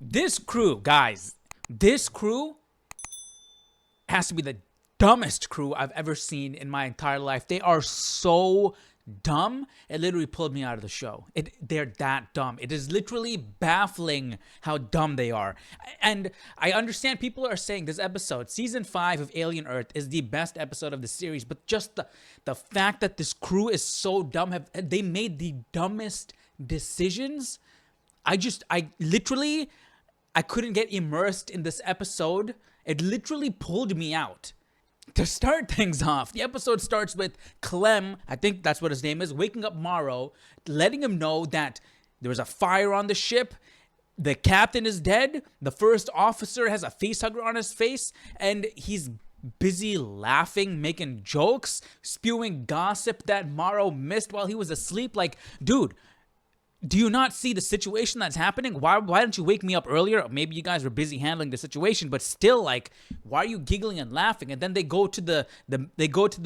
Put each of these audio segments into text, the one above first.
This crew, guys, this crew has to be the dumbest crew I've ever seen in my entire life. They are so dumb. It literally pulled me out of the show. They're that dumb. It is literally baffling how dumb they are. And I understand people are saying this episode, season 5 of Alien Earth, is the best episode of the series, but just the fact that this crew is so dumb, they made the dumbest decisions. I literally couldn't get immersed in this episode. It literally pulled me out. To start things off, the episode starts with Clem, I think that's what his name is, waking up Morrow, letting him know that there was a fire on the ship, the captain is dead, the first officer has a facehugger on his face, and he's busy laughing, making jokes, spewing gossip that Morrow missed while he was asleep. Like, dude, do you not see the situation that's happening? Why didn't you wake me up earlier? Maybe you guys were busy handling the situation, but still, like, why are you giggling and laughing? And then they go to the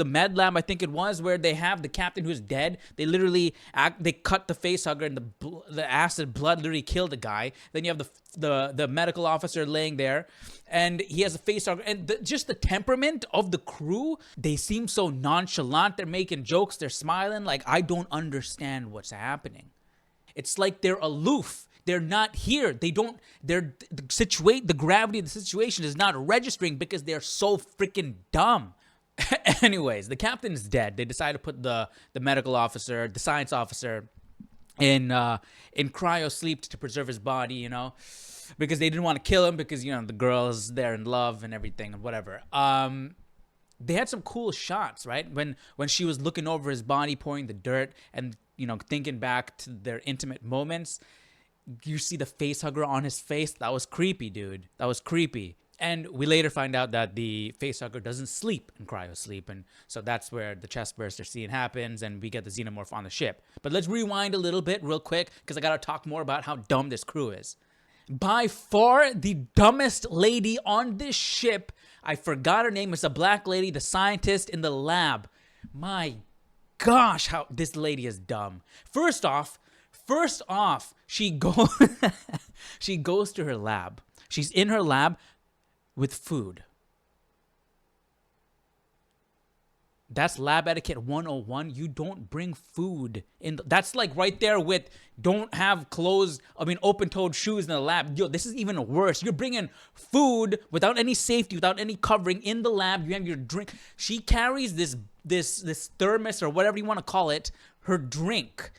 med lab, I think it was, where they have the captain who's dead. They literally they cut the facehugger, and the acid blood literally killed the guy. Then you have the medical officer laying there, and he has a facehugger. And just the temperament of the crew, they seem so nonchalant. They're making jokes. They're smiling. Like, I don't understand what's happening. It's like they're aloof. They're not here. The gravity of the situation is not registering because they're so freaking dumb. Anyways, the captain is dead. They decide to put the medical officer, the science officer, in cryo sleep to preserve his body, you know, because they didn't want to kill him because, you know, the girl's there in love and everything and whatever. They had some cool shots, right? When she was looking over his body, pouring the dirt, and, you know, thinking back to their intimate moments, you see the facehugger on his face. That was creepy, dude. That was creepy. And we later find out that the facehugger doesn't sleep in cryo sleep, and so that's where the chest burster scene happens, and we get the xenomorph on the ship. But let's rewind a little bit real quick, because I gotta talk more about how dumb this crew is. By far the dumbest lady on this ship, I forgot her name, it's a black lady, the scientist in the lab. My gosh, how this lady is dumb. First off, she goes to her lab. She's in her lab with food. That's lab etiquette 101. You don't bring food in. That's like right there with don't have open-toed shoes in the lab. Yo, this is even worse. You're bringing food without any safety, without any covering in the lab. You have your drink. She carries this thermos or whatever you want to call it, her drink,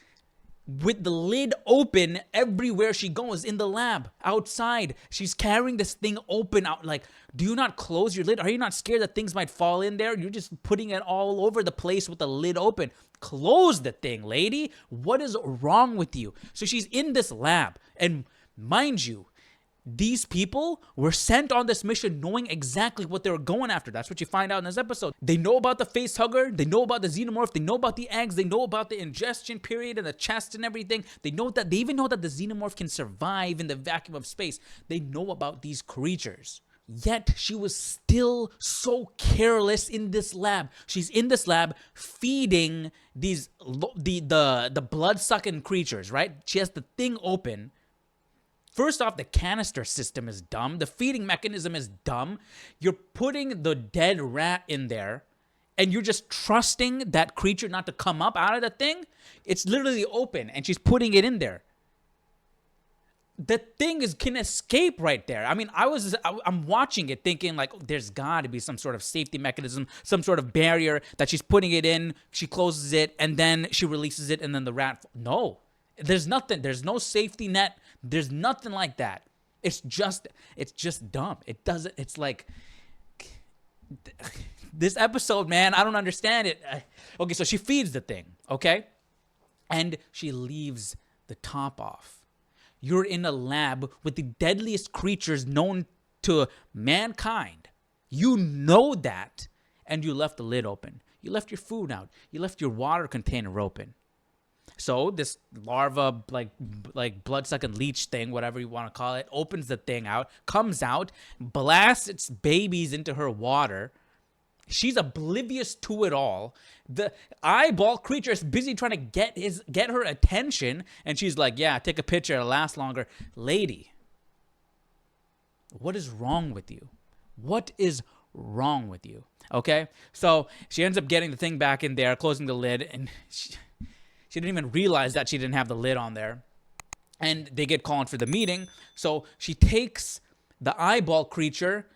with the lid open everywhere she goes in the lab, outside. She's carrying this thing open out. Like, do you not close your lid? Are you not scared that things might fall in there? You're just putting it all over the place with the lid open. Close the thing, lady. What is wrong with you? So she's in this lab, and mind you, these people were sent on this mission knowing exactly what they were going after. That's what you find out in this episode. They know about the facehugger. They know about the xenomorph. They know about the eggs. They know about the ingestion period and the chest and everything. They even know that the xenomorph can survive in the vacuum of space. They know about these creatures. Yet she was still so careless in this lab. She's in this lab feeding the blood-sucking creatures, right? She has the thing open. First off, the canister system is dumb. The feeding mechanism is dumb. You're putting the dead rat in there, and you're just trusting that creature not to come up out of the thing. It's literally open, and she's putting it in there. The thing can escape right there. I mean, I'm watching it thinking, like, there's got to be some sort of safety mechanism, some sort of barrier that she's putting it in. She closes it, and then she releases it, and then the rat. No, there's nothing. There's no safety net. There's nothing like that. It's just dumb. It's like, this episode, man, I don't understand it. Okay, so she feeds the thing, okay? And she leaves the top off. You're in a lab with the deadliest creatures known to mankind. You know that, and you left the lid open. You left your food out. You left your water container open. So this larva, like blood-sucking leech thing, whatever you want to call it, opens the thing out, comes out, blasts its babies into her water. She's oblivious to it all. The eyeball creature is busy trying to get her attention, and she's like, yeah, take a picture, it'll last longer. Lady, What is wrong with you? What is wrong with you? Okay? So she ends up getting the thing back in there, closing the lid, and she didn't even realize that she didn't have the lid on there. And they get called for the meeting. So she takes the eyeball creature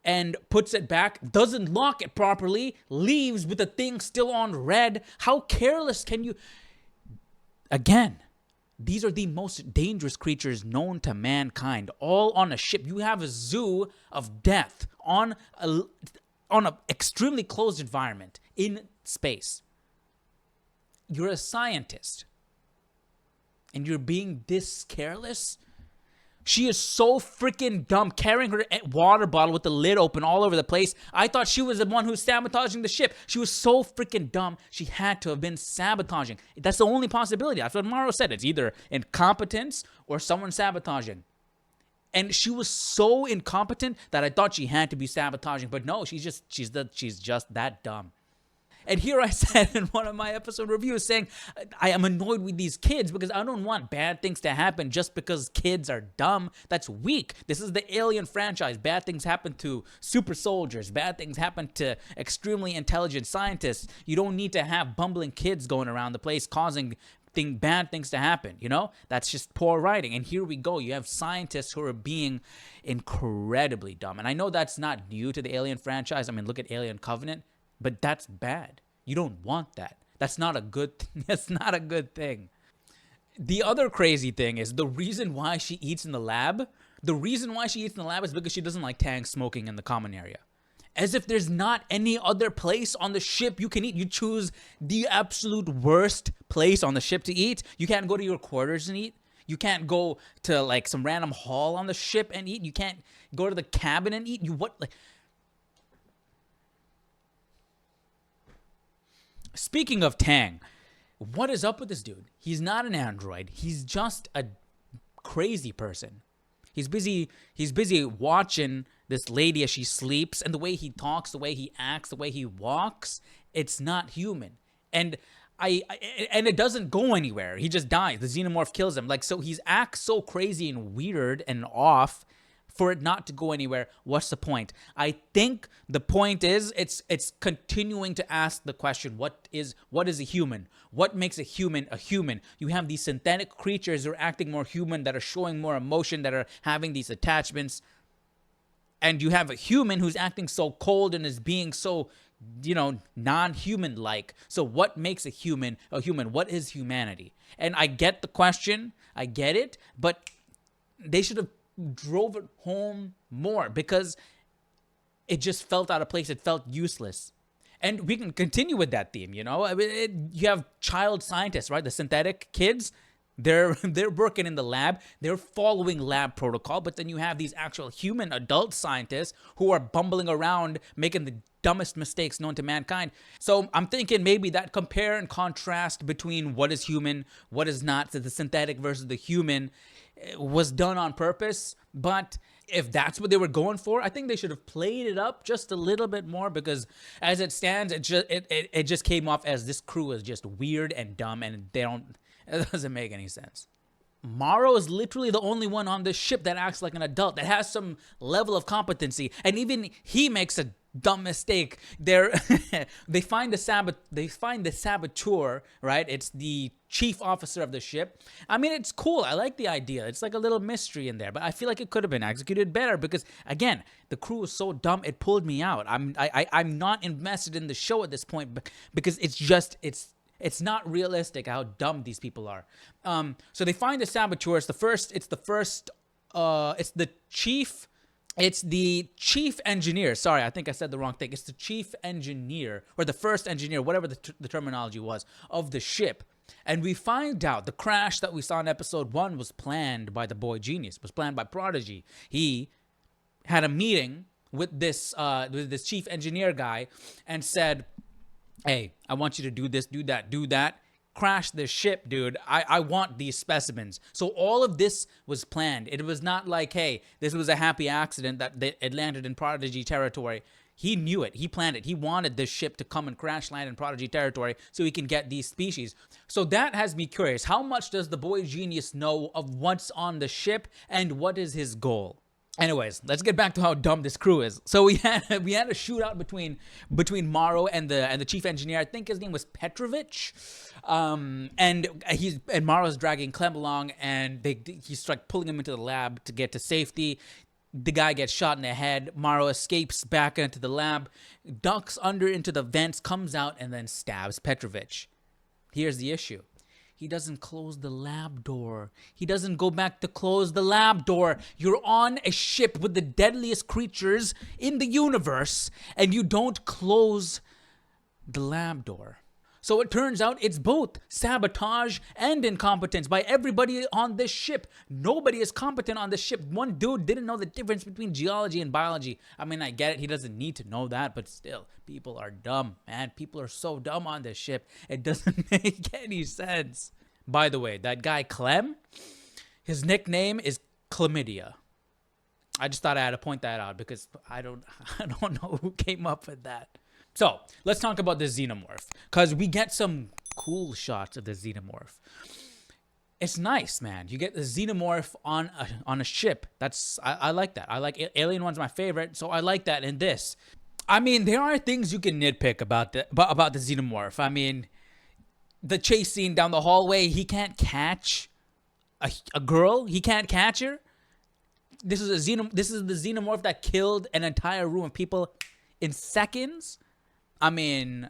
and puts it back, doesn't lock it properly, leaves with the thing still on red. How careless can you? Again, these are the most dangerous creatures known to mankind, all on a ship. You have a zoo of death on an extremely closed environment in space. You're a scientist, and you're being this careless? She is so freaking dumb, carrying her water bottle with the lid open all over the place. I thought she was the one who's sabotaging the ship. She was so freaking dumb. She had to have been sabotaging. That's the only possibility. That's what Morrow said. It's either incompetence or someone sabotaging. And she was so incompetent that I thought she had to be sabotaging. But no, she's just that dumb. And here I said in one of my episode reviews saying, I am annoyed with these kids because I don't want bad things to happen just because kids are dumb. That's weak. This is the Alien franchise. Bad things happen to super soldiers. Bad things happen to extremely intelligent scientists. You don't need to have bumbling kids going around the place causing bad things to happen, you know? That's just poor writing. And here we go. You have scientists who are being incredibly dumb. And I know that's not new to the Alien franchise. I mean, look at Alien Covenant. But that's bad. You don't want that. That's not a good thing. That's not a good thing. The other crazy thing is the reason why she eats in the lab. The reason why she eats in the lab is because she doesn't like Tang smoking in the common area. As if there's not any other place on the ship you can eat. You choose the absolute worst place on the ship to eat. You can't go to your quarters and eat. You can't go to like some random hall on the ship and eat. You can't go to the cabin and eat. Speaking of Tang, what is up with this dude? He's not an android. He's just a crazy person. He's busy watching this lady as she sleeps, and the way he talks, the way he acts, the way he walks, it's not human. And and it doesn't go anywhere. He just dies. The xenomorph kills him. So he acts so crazy and weird and off. For it not to go anywhere, what's the point? I think the point is it's continuing to ask the question, what is a human? What makes a human a human? You have these synthetic creatures who are acting more human, that are showing more emotion, that are having these attachments. And you have a human who's acting so cold and is being so, non-human-like. So what makes a human a human? What is humanity? And I get the question. I get it. But they should have drove it home more because it just felt out of place. It felt useless. And we can continue with that theme, you have child scientists, right? The synthetic kids, they're working in the lab. They're following lab protocol. But then you have these actual human adult scientists who are bumbling around, making the dumbest mistakes known to mankind. So I'm thinking maybe that compare and contrast between what is human, what is not, so the synthetic versus the human, was done on purpose. But if that's what they were going for, I think they should have played it up just a little bit more, because as it stands, it just came off as this crew is just weird and dumb, and it doesn't make any sense. Morrow is literally the only one on this ship that acts like an adult, that has some level of competency, and even he makes a dumb mistake. They find the saboteur, right? It's the chief officer of the ship. I mean, it's cool. I like the idea. It's like a little mystery in there, but I feel like it could have been executed better because, again, the crew is so dumb it pulled me out. I'm not invested in the show at this point because it's not realistic how dumb these people are. So they find the saboteur. It's the chief engineer. Sorry, I think I said the wrong thing. It's the chief engineer, or the first engineer, whatever the terminology was, of the ship. And we find out the crash that we saw in episode 1 was planned by the boy genius, was planned by Prodigy. He had a meeting with this chief engineer guy and said, hey, I want you to do this, do that. Crash this ship, dude. I want these specimens. So all of this was planned. It was not like, hey, this was a happy accident that it landed in Prodigy territory. He knew it. He planned it. He wanted this ship to come and crash land in Prodigy territory so he can get these species. So that has me curious. How much does the boy genius know of what's on the ship and what is his goal? Anyways, let's get back to how dumb this crew is. So we had a shootout between Morrow and the chief engineer. I think his name was Petrovich, and Morrow's dragging Clem along, and he's like pulling him into the lab to get to safety. The guy gets shot in the head. Morrow escapes back into the lab, ducks under into the vents, comes out, and then stabs Petrovich. Here's the issue. He doesn't close the lab door. He doesn't go back to close the lab door. You're on a ship with the deadliest creatures in the universe, and you don't close the lab door. So it turns out it's both sabotage and incompetence by everybody on this ship. Nobody is competent on this ship. One dude didn't know the difference between geology and biology. I mean, I get it. He doesn't need to know that, but still, people are dumb, man. People are so dumb on this ship. It doesn't make any sense. By the way, that guy Clem, his nickname is Chlamydia. I just thought I had to point that out because I don't know who came up with that. So let's talk about the xenomorph, because we get some cool shots of the xenomorph. It's nice, man. You get the xenomorph on a ship. I like that. I like Alien 1's my favorite, so I like that in this. I mean, there are things you can nitpick about the xenomorph. I mean, the chase scene down the hallway, he can't catch a girl. He can't catch her. This is the xenomorph that killed an entire room of people in seconds. I mean,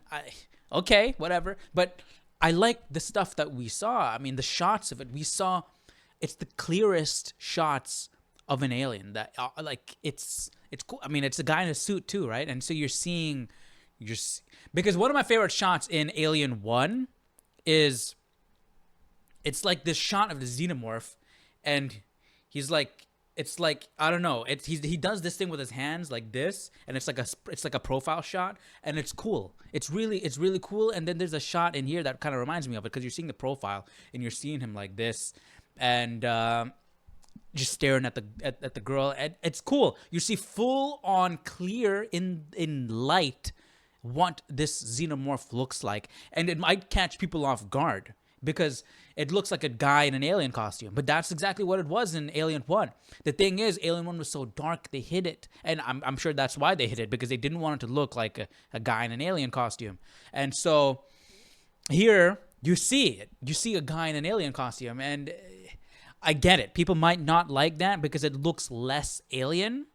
okay, whatever. But I like the stuff that we saw. I mean, the shots of it. We saw, it's the clearest shots of an alien. That it's cool. I mean, it's a guy in a suit too, right? And so because one of my favorite shots in Alien 1 is, it's like this shot of the xenomorph, and he's like, it's like, I don't know. He does this thing with his hands like this, and it's like a profile shot, and it's cool. It's really cool. And then there's a shot in here that kind of reminds me of it, because you're seeing the profile and you're seeing him like this, and just staring at the girl. And it's cool. You see full on clear in light what this xenomorph looks like, and it might catch people off guard, because it looks like a guy in an alien costume. But that's exactly what it was in Alien 1. The thing is, Alien 1 was so dark, they hid it. And I'm sure that's why they hid it, because they didn't want it to look like a guy in an alien costume. And so here, you see it. You see a guy in an alien costume. And I get it. People might not like that because it looks less alien.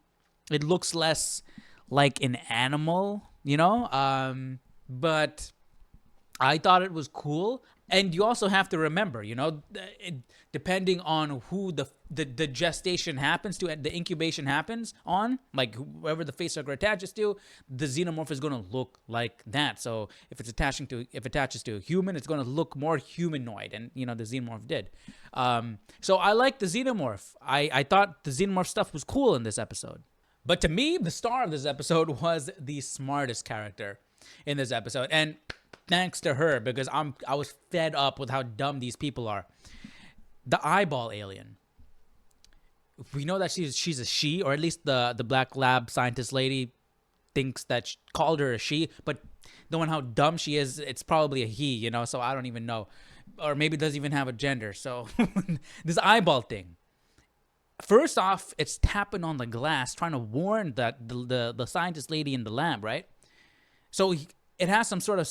It looks less like an animal, you know? But I thought it was cool. And you also have to remember, you know, depending on who the gestation happens to, the incubation happens on, like whoever the facehugger attaches to, the xenomorph is going to look like that. So if it attaches to a human, it's going to look more humanoid, and you know the xenomorph did. So I like the xenomorph. I thought the xenomorph stuff was cool in this episode. But to me, the star of this episode was the smartest character in this episode, and thanks to her, because I was fed up with how dumb these people are. The eyeball alien. We know that she's a she, or at least the black lab scientist lady thinks that called her a she, but knowing how dumb she is, it's probably a he, you know, so I don't even know. Or maybe it doesn't even have a gender. So this eyeball thing. First off, it's tapping on the glass, trying to warn that the scientist lady in the lab, right? So it has some sort of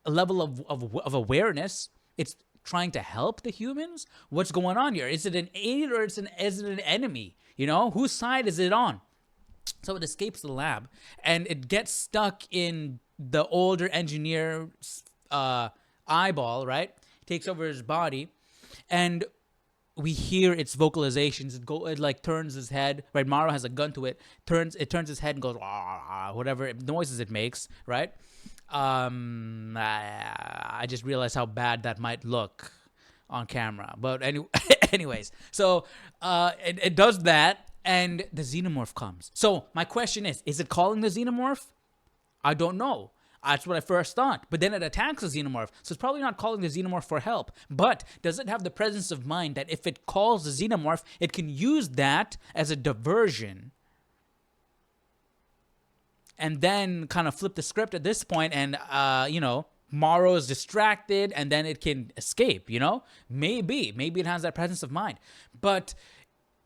a level of awareness. It's trying to help the humans. What's going on here? Is it an aid, or is it an enemy? You know, whose side is it on? So it escapes the lab, and it gets stuck in the older engineer's eyeball, right? Takes over his body, and we hear its vocalizations. It like turns his head, right? Morrow has a gun to it. It turns his head and goes, whatever noises it makes, right? I just realized how bad that might look on camera. But anyways, so it does that, and the xenomorph comes. So my question is it calling the xenomorph? I don't know. That's what I first thought. But then it attacks the xenomorph. So it's probably not calling the xenomorph for help. But does it have the presence of mind that if it calls the xenomorph, it can use that as a diversion, and then kind of flip the script at this point, and, you know, Morrow is distracted, and then it can escape, you know? Maybe it has that presence of mind. But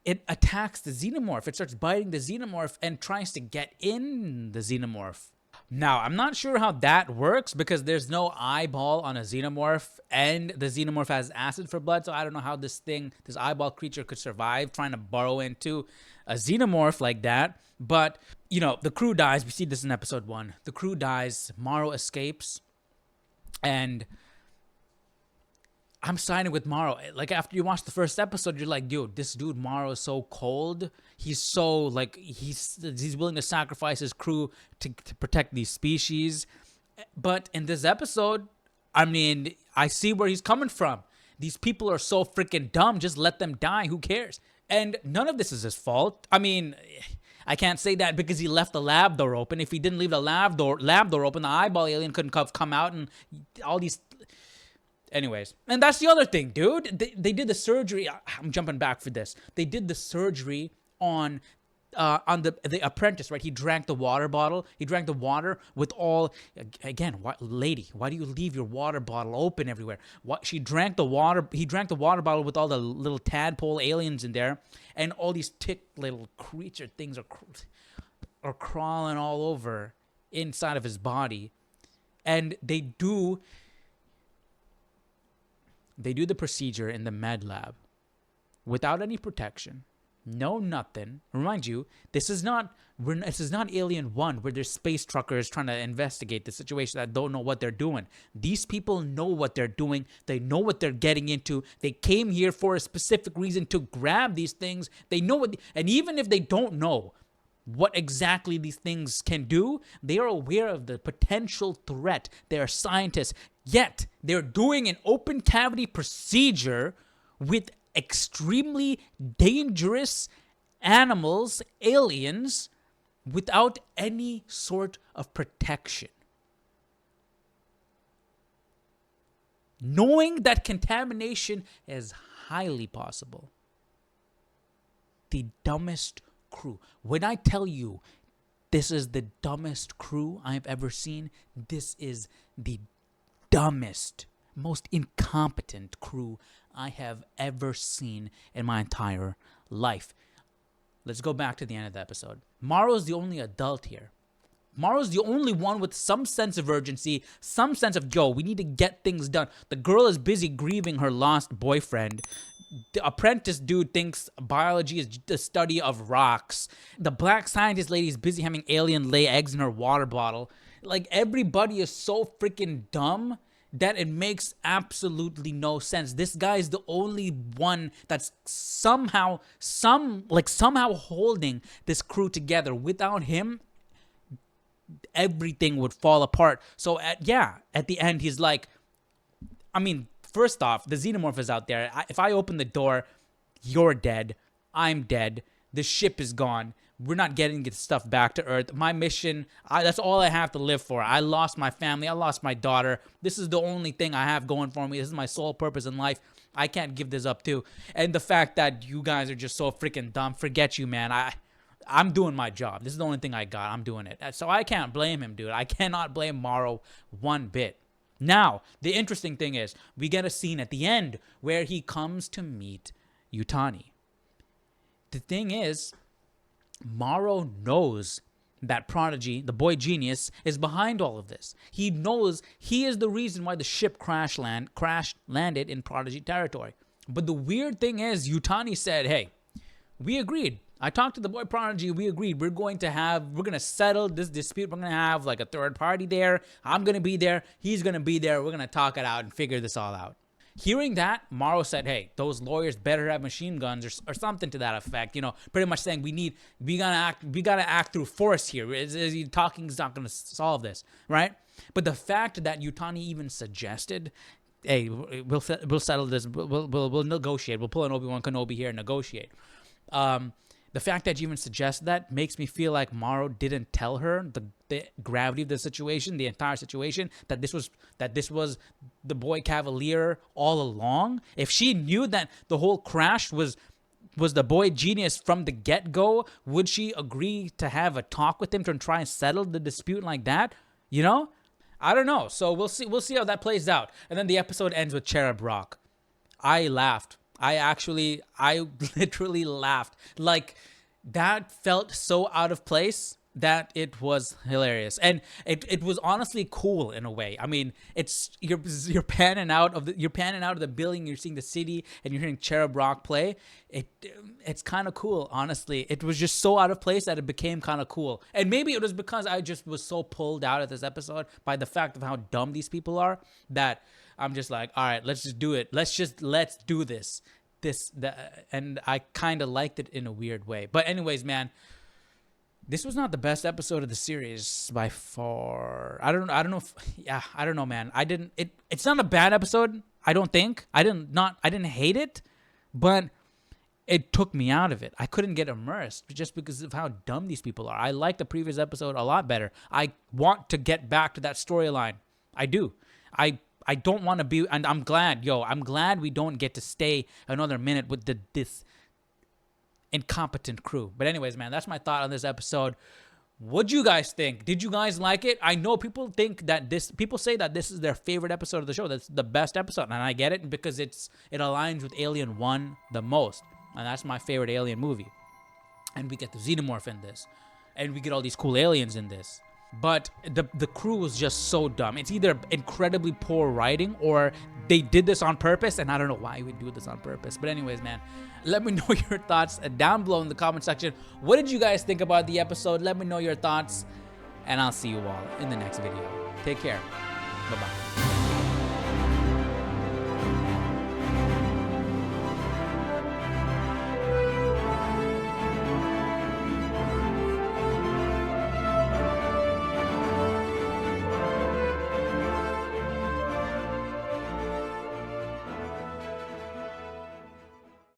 it attacks the xenomorph. It starts biting the xenomorph and tries to get in the xenomorph. Now, I'm not sure how that works because there's no eyeball on a xenomorph and the xenomorph has acid for blood. So I don't know how this eyeball creature could survive trying to burrow into a xenomorph like that. But, the crew dies. We see this in episode 1. The crew dies. Morrow escapes. And I'm siding with Morrow. Like, after you watch the first episode, you're like, dude, this dude Morrow is so cold. He's so, like, he's willing to sacrifice his crew to protect these species. But in this episode, I mean, I see where he's coming from. These people are so freaking dumb. Just let them die. Who cares? And none of this is his fault. I mean, I can't say that because he left the lab door open. If he didn't leave the lab door open, the eyeball alien couldn't have come out and all these... Anyways, and that's the other thing, dude. They did the surgery. I'm jumping back for this. They did the surgery on the apprentice, right? He drank the water bottle. He drank the water with all... Again, lady, why do you leave your water bottle open everywhere? She drank the water... He drank the water bottle with all the little tadpole aliens in there, and all these little creature things are crawling all over inside of his body, and they do the procedure in the med lab without any protection. No, nothing. Remind you, this is not Alien 1 where there's space truckers trying to investigate the situation that don't know what they're doing. These people know what they're doing. They know what they're getting into. They came here for a specific reason to grab these things. They know and even if they don't know what exactly these things can do, they are aware of the potential threat. They are scientists. Yet, they're doing an open cavity procedure with extremely dangerous animals, aliens, without any sort of protection. Knowing that contamination is highly possible. The dumbest crew. When I tell you this is the dumbest crew I've ever seen, this is the dumbest, most incompetent crew I have ever seen in my entire life. Let's go back to the end of the episode. Morrow's the only adult here. Morrow's the only one with some sense of urgency, some sense of, we need to get things done. The girl is busy grieving her lost boyfriend. The apprentice dude thinks biology is the study of rocks. The black scientist lady is busy having alien lay eggs in her water bottle. Like, everybody is so freaking dumb that it makes absolutely no sense. This guy is the only one that's somehow holding this crew together. Without him, everything would fall apart. So at the end, he's like, I mean, first off, the xenomorph is out there. If I open the door, you're dead. I'm dead. The ship is gone. We're not getting this stuff back to Earth. My mission, that's all I have to live for. I lost my family. I lost my daughter. This is the only thing I have going for me. This is my sole purpose in life. I can't give this up too. And the fact that you guys are just so freaking dumb, forget you, man. I'm doing my job. This is the only thing I got. I'm doing it. So I can't blame him, dude. I cannot blame Morrow one bit. Now, the interesting thing is, we get a scene at the end where he comes to meet Yutani. The thing is, Morrow knows that Prodigy, the boy genius, is behind all of this. He knows he is the reason why the ship crash landed in Prodigy territory. But the weird thing is, Yutani said, hey, we agreed. I talked to the boy Prodigy. We agreed. We're going to settle this dispute. We're going to have like a third party there. I'm going to be there. He's going to be there. We're going to talk it out and figure this all out. Hearing that, Morrow said, hey, those lawyers better have machine guns or something to that effect. Pretty much saying we gotta act through force here. Talking is not going to solve this, right? But the fact that Yutani even suggested, hey, we'll settle this. We'll negotiate. We'll pull an Obi-Wan Kenobi here and negotiate. The fact that you even suggest that makes me feel like Morrow didn't tell her the gravity of the situation, the entire situation, that this was the boy Cavalier all along. If she knew that the whole crash was the boy genius from the get-go, would she agree to have a talk with him to try and settle the dispute like that? I don't know. So we'll see how that plays out. And then the episode ends with Cherub Rock. I laughed. I literally laughed. Like, that felt so out of place that it was hilarious, and it was honestly cool in a way. I mean, it's you're panning out of the building, you're seeing the city, and you're hearing Cherub Rock play. It's kind of cool, honestly. It was just so out of place that it became kind of cool, and maybe it was because I just was so pulled out of this episode by the fact of how dumb these people are that I'm just like, all right, let's just do it. Let's do this. And I kind of liked it in a weird way. But anyways, man, this was not the best episode of the series by far. I don't know if, yeah, I don't know, man. It's not a bad episode, I don't think. I didn't hate it, but it took me out of it. I couldn't get immersed just because of how dumb these people are. I like the previous episode a lot better. I want to get back to that storyline. I do. I don't want to be, and I'm glad we don't get to stay another minute with this incompetent crew. But anyways, man, that's my thought on this episode. What'd you guys think? Did you guys like it? I know people say that this is their favorite episode of the show. That's the best episode, and I get it because it aligns with Alien 1 the most, and that's my favorite Alien movie. And we get the Xenomorph in this, and we get all these cool aliens in this. But the crew was just so dumb. It's either incredibly poor writing or they did this on purpose, and I don't know why we do this on purpose. But anyways, man, let me know your thoughts down below in the comment section. What did you guys think about the episode? Let me know your thoughts, and I'll see you all in the next video. Take care. Bye-bye.